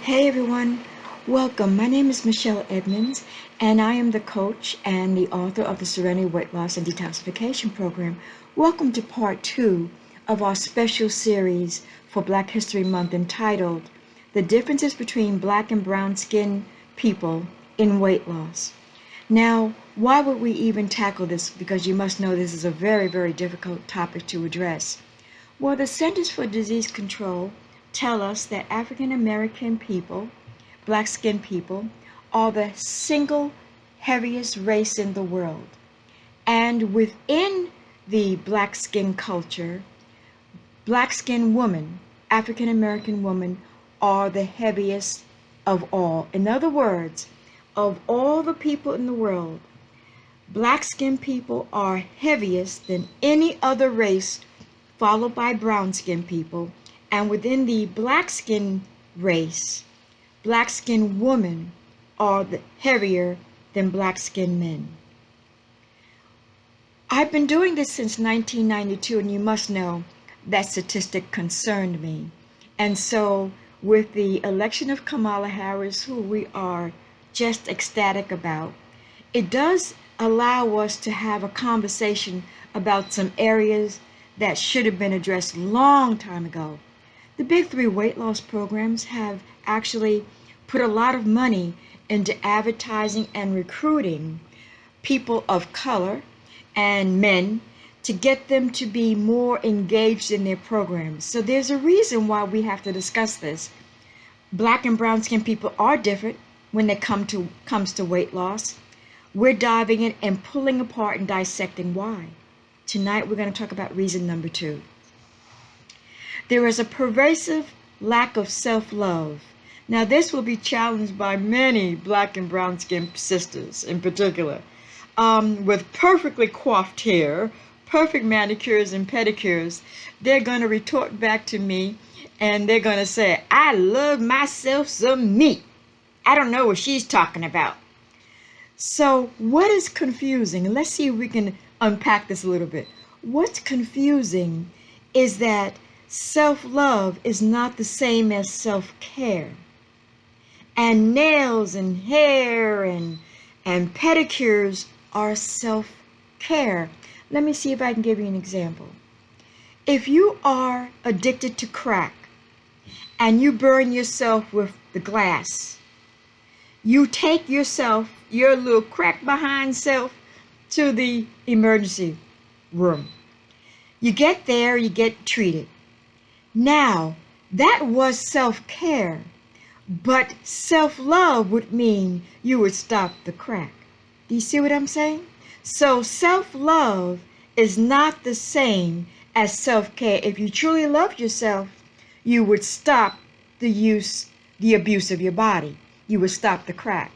Hey everyone, welcome. My name is Michelle Edmonds, and I am the coach and the author of the Serenity Weight Loss and Detoxification Program. Welcome to part two of our special series for Black History Month entitled The Differences Between Black and Brown Skinned People in Weight Loss. Now, why would we even tackle this? Because you must know this is a very, very difficult topic to address. Well, the Centers for Disease Control tell us that African American people, black skinned people, are the single heaviest race in the world. And within the black skin culture, black skinned women, African American women, are the heaviest of all. In other words, of all the people in the world, black skinned people are heaviest than any other race, followed by brown skinned people. And within the black skin race, black skinned women are heavier than black skinned men. I've been doing this since 1992, and you must know that statistic concerned me. And so, with the election of Kamala Harris, who we are just ecstatic about, it does allow us to have a conversation about some areas that should have been addressed long time ago. The big three weight loss programs have actually put a lot of money into advertising and recruiting people of color and men to get them to be more engaged in their programs. So there's a reason why we have to discuss this. Black and brown skinned people are different when it comes to weight loss. We're diving in and pulling apart and dissecting why. Tonight we're going to talk about reason number two. There is a pervasive lack of self-love. Now, this will be challenged by many black and brown skinned sisters in particular, with perfectly coiffed hair, perfect manicures and pedicures. They're going to retort back to me and they're going to say, I love myself some me. I don't know what she's talking about. So, what is confusing? Let's see if we can unpack this a little bit. What's confusing is that self-love is not the same as self-care. And nails and hair and pedicures are self-care. Let me see if I can give you an example. If you are addicted to crack and you burn yourself with the glass, you take yourself, your little crack behind self, to the emergency room. You get there, you get treated. Now, that was self-care, but self-love would mean you would stop the crack. Do you see what I'm saying? So self-love is not the same as self-care. If you truly loved yourself, you would stop the abuse of your body. You would stop the crack.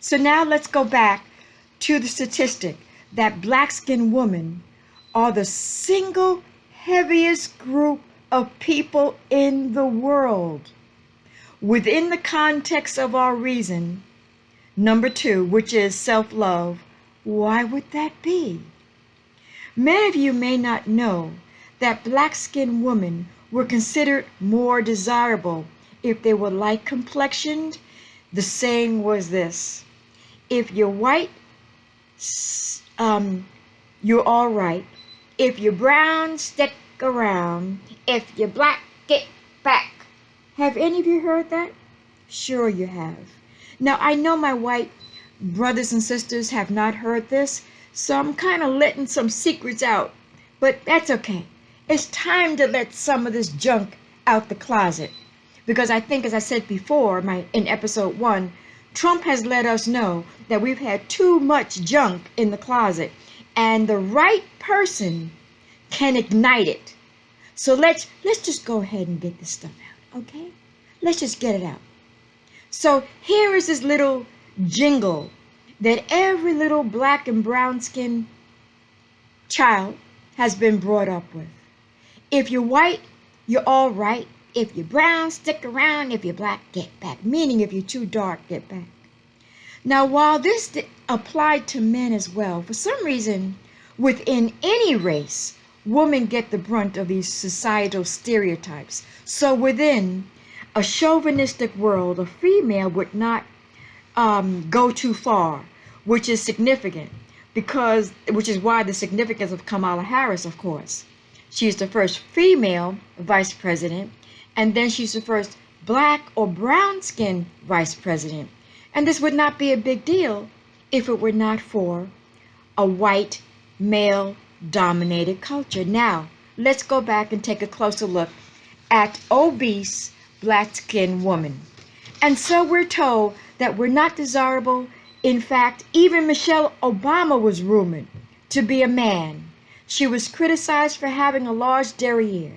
So now let's go back to the statistic that black-skinned women are the single heaviest group of people in the world. Within the context of our reason, number two, which is self-love, why would that be? Many of you may not know that black-skinned women were considered more desirable if they were light complexioned. The saying was this: if you're white, you're all right. If you're brown, stick around. If you're black, get back. Have any of you heard that? Sure you have. Now, I know my white brothers and sisters have not heard this, so I'm kind of letting some secrets out, but that's okay. It's time to let some of this junk out the closet, because I think, as I said before in episode 1, Trump has let us know that we've had too much junk in the closet, and the right person can ignite it. So let's just go ahead and get this stuff out, okay? Let's just get it out. So here is this little jingle that every little black and brown skinned child has been brought up with. If you're white, you're all right. If you're brown, stick around. If you're black, get back. Meaning if you're too dark, get back. Now, while this applied to men as well, for some reason, within any race, women get the brunt of these societal stereotypes. So within A chauvinistic world, a female would not go too far, which is significant which is why the significance of Kamala Harris, of course. She's the first female vice president, and then she's the first black or brown skinned vice president. And this would not be a big deal if it were not for a white male dominated culture. Now, let's go back and take a closer look at obese black skinned women. And so we're told that we're not desirable. In fact, even Michelle Obama was rumored to be a man. She was criticized for having a large derriere.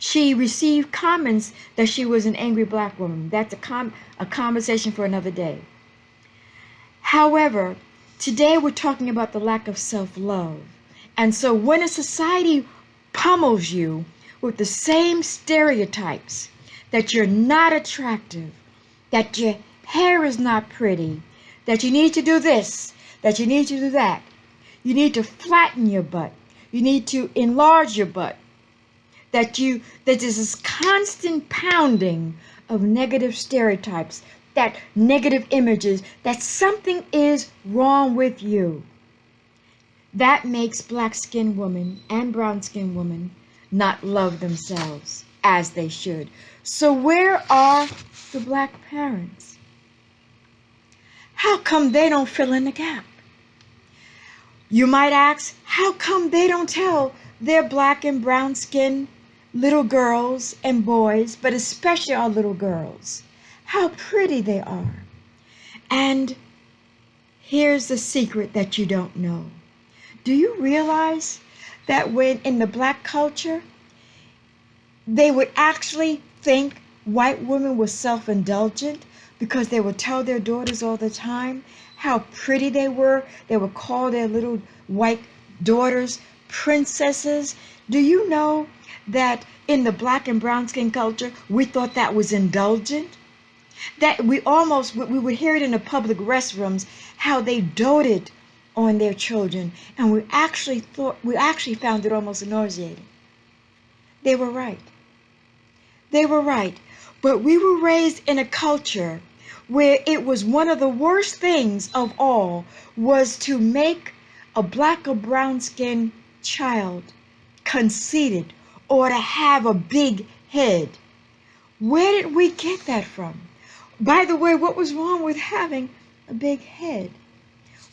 She received comments that she was an angry black woman. That's a conversation for another day. However, today we're talking about the lack of self-love. And so when a society pummels you with the same stereotypes, that you're not attractive, that your hair is not pretty, that you need to do this, that you need to do that, you need to flatten your butt, you need to enlarge your butt, that there's this constant pounding of negative stereotypes, that negative images, that something is wrong with you. That makes black-skinned women and brown-skinned women not love themselves as they should. So where are the black parents? How come they don't fill in the gap? You might ask, how come they don't tell their black and brown-skinned little girls and boys, but especially our little girls, how pretty they are? And here's the secret that you don't know. Do you realize that when in the black culture, they would actually think white women were self-indulgent because they would tell their daughters all the time how pretty they were. They would call their little white daughters princesses. Do you know that in the black and brown skin culture, we thought that was indulgent? That we would hear it in the public restrooms, how they doted on their children, and we actually found it almost nauseating. They were right. They were right. But we were raised in a culture where it was one of the worst things of all was to make a black or brown skinned child conceited or to have a big head. Where did we get that from? By the way, what was wrong with having a big head?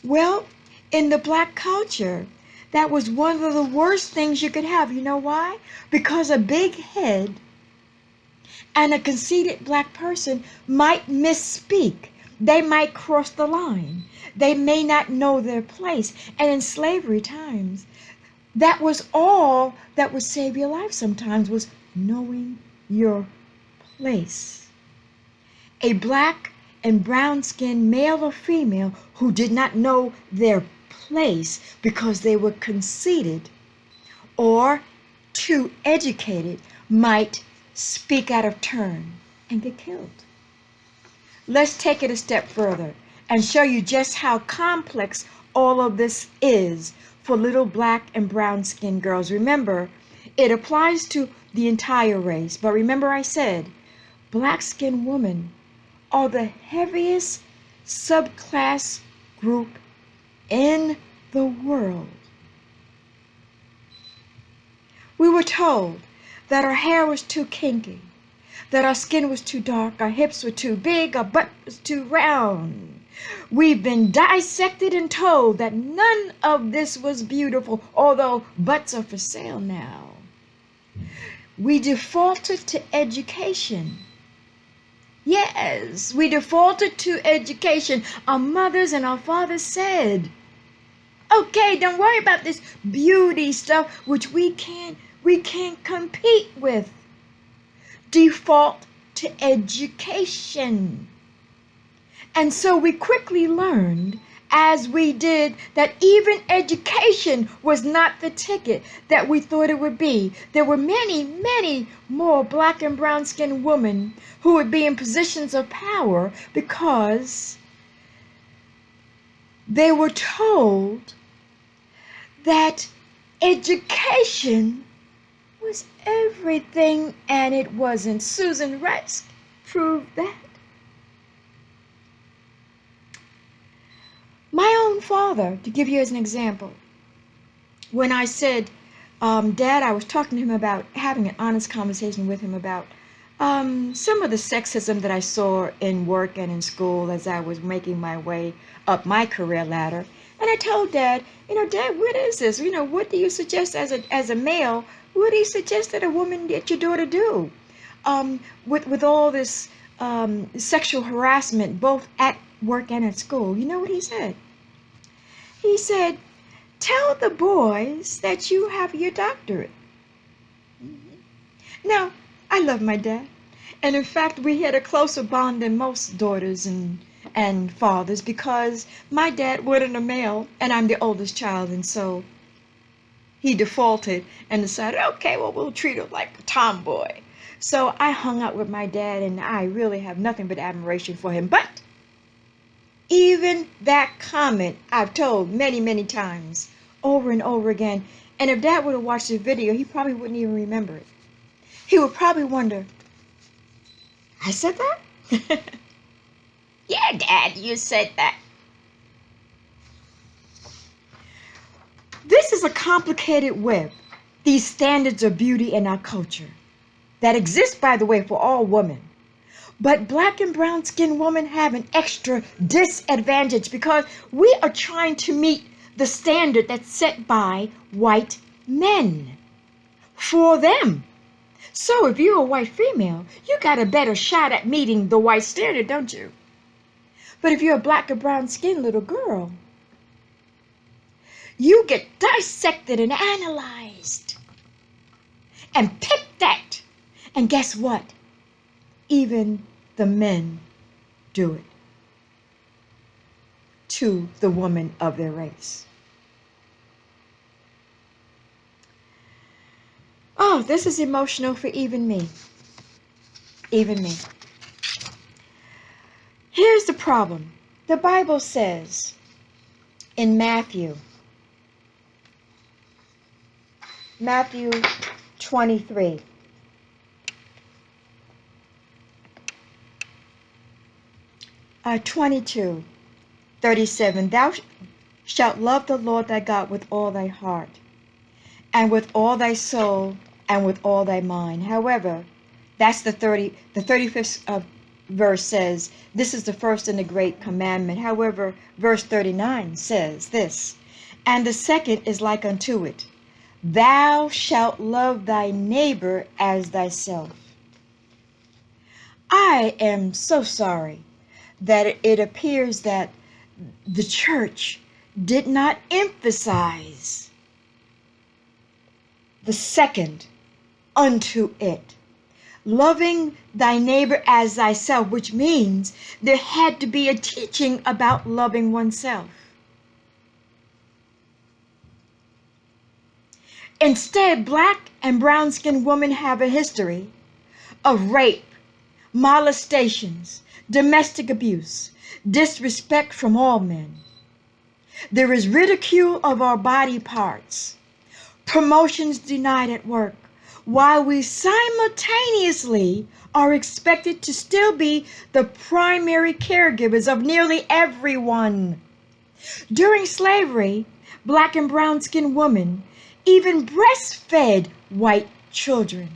Well, in the black culture, that was one of the worst things you could have. You know why? Because a big head and a conceited black person might misspeak. They might cross the line. They may not know their place. And in slavery times, that was all that would save your life sometimes, was knowing your place. A black and brown-skinned male or female who did not know their place because they were conceited or too educated might speak out of turn and get killed. Let's take it a step further and show you just how complex all of this is for little black and brown skinned girls. Remember, it applies to the entire race, but remember I said black skinned women are the heaviest subclass group in the world. We were told that our hair was too kinky, that our skin was too dark, our hips were too big, our butt was too round. We've been dissected and told that none of this was beautiful, although butts are for sale now. We defaulted to education. Yes, we defaulted to education. Our mothers and our fathers said, okay, don't worry about this beauty stuff, which we can't compete with. Default to education. And so we quickly learned, as we did, that even education was not the ticket that we thought it would be. There were many, many more black and brown skinned women who would be in positions of power because they were told that education was everything, and it wasn't. Susan Rice prove that? My own father, to give you as an example, when I said, Dad, I was talking to him about having an honest conversation with him about some of the sexism that I saw in work and in school as I was making my way up my career ladder. And I told Dad, Dad, what is this? What do you suggest as a male? What do you suggest that a woman, that your daughter do? With all this sexual harassment, both at work and at school. You know what he said? He said, tell the boys that you have your doctorate. Now, I love my dad. And in fact, we had a closer bond than most daughters and fathers because my dad wasn't a male and I'm the oldest child. And so he defaulted and decided, okay, well, we'll treat her like a tomboy. So I hung out with my dad and I really have nothing but admiration for him. But even that comment I've told many, many times, over and over again. And if Dad would have watched the video, he probably wouldn't even remember it. He would probably wonder, I said that? Yeah, Dad, you said that. This is a complicated web, these standards of beauty in our culture that exist, by the way, for all women. But black and brown skinned women have an extra disadvantage because we are trying to meet the standard that's set by white men for them. So if you're a white female, you got a better shot at meeting the white standard, don't you? But if you're a black or brown skinned little girl, you get dissected and analyzed and picked at. And guess what? Even the men do it to the woman of their race. Oh, this is emotional for even me. Even me. Here's the problem. The Bible says in Matthew 23. Uh, 22:37. Thou shalt love the Lord thy God with all thy heart, and with all thy soul, and with all thy mind. However, that's the 35th verse says, this is the first and the great commandment. However, verse 39 says this, and the second is like unto it, thou shalt love thy neighbor as thyself. I am so sorry that it appears that the church did not emphasize the second unto it. Loving thy neighbor as thyself, which means there had to be a teaching about loving oneself. Instead, black and brown-skinned women have a history of rape, molestations, domestic abuse, disrespect from all men. There is ridicule of our body parts, promotions denied at work, while we simultaneously are expected to still be the primary caregivers of nearly everyone. During slavery, black and brown-skinned women even breastfed white children.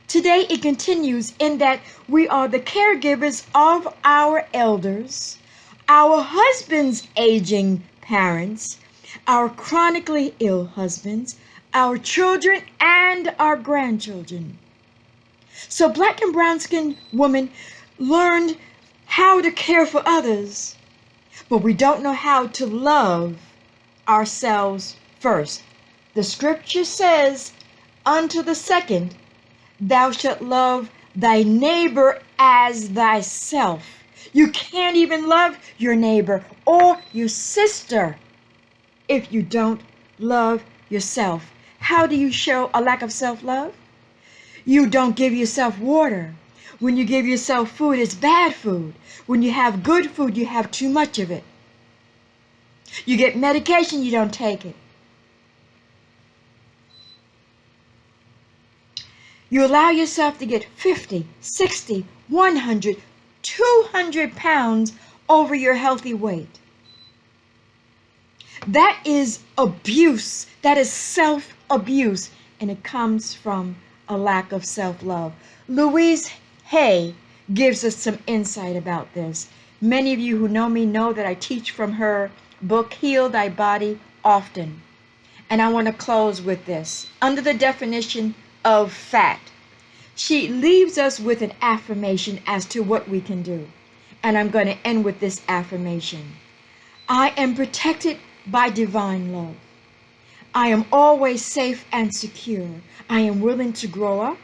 Today it continues in that we are the caregivers of our elders, our husbands' aging parents, our chronically ill husbands, our children, and our grandchildren. So black and brown-skinned women learned how to care for others, but we don't know how to love ourselves first. The scripture says, unto the second, thou shalt love thy neighbor as thyself. You can't even love your neighbor or your sister if you don't love yourself. How do you show a lack of self-love? You don't give yourself water. When you give yourself food, it's bad food. When you have good food, you have too much of it. You get medication, you don't take it. You allow yourself to get 50, 60, 100, 200 pounds over your healthy weight. That is abuse. That is self-abuse. And it comes from a lack of self-love. Louise Hay gives us some insight about this. Many of you who know me know that I teach from her book, Heal Thy Body Often. And I want to close with this. Under the definition of fat, she leaves us with an affirmation as to what we can do. And I'm going to end with this affirmation. I am protected by divine love. I am always safe and secure. I am willing to grow up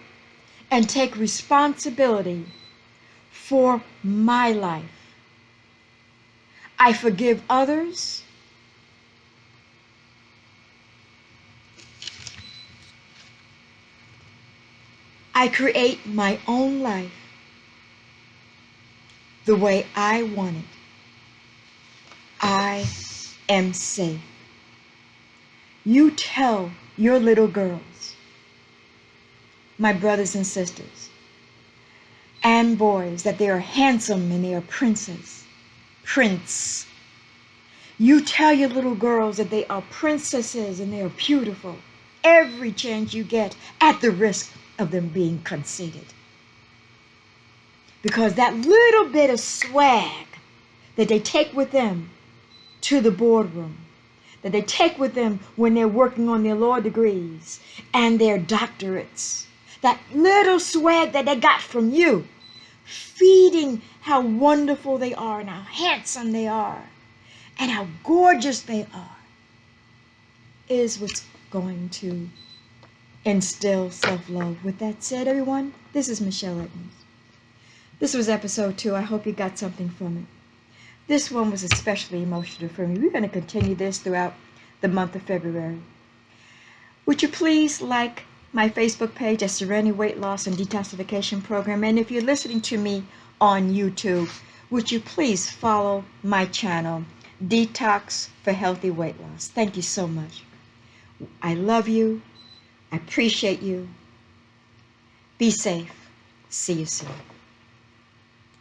and take responsibility for my life. I forgive others. I create my own life the way I want it. I am safe. You tell your little girls, my brothers and sisters, and boys, that they are handsome and they are prince. You tell your little girls that they are princesses and they are beautiful every chance you get, at the risk of them being conceited. Because that little bit of swag that they take with them to the boardroom, that they take with them when they're working on their law degrees and their doctorates, that little swag that they got from you, feeding how wonderful they are and how handsome they are and how gorgeous they are, is what's going to instill self-love. With that said, everyone, this is Michelle Edmonds. This was episode 2. I hope you got something from it. This one was especially emotional for me. We're going to continue this throughout the month of February. Would you please like my Facebook page at Serenity Weight Loss and Detoxification Program? And if you're listening to me on YouTube, would you please follow my channel, Detox for Healthy Weight Loss? Thank you so much. I love you. I appreciate you. Be safe. See you soon.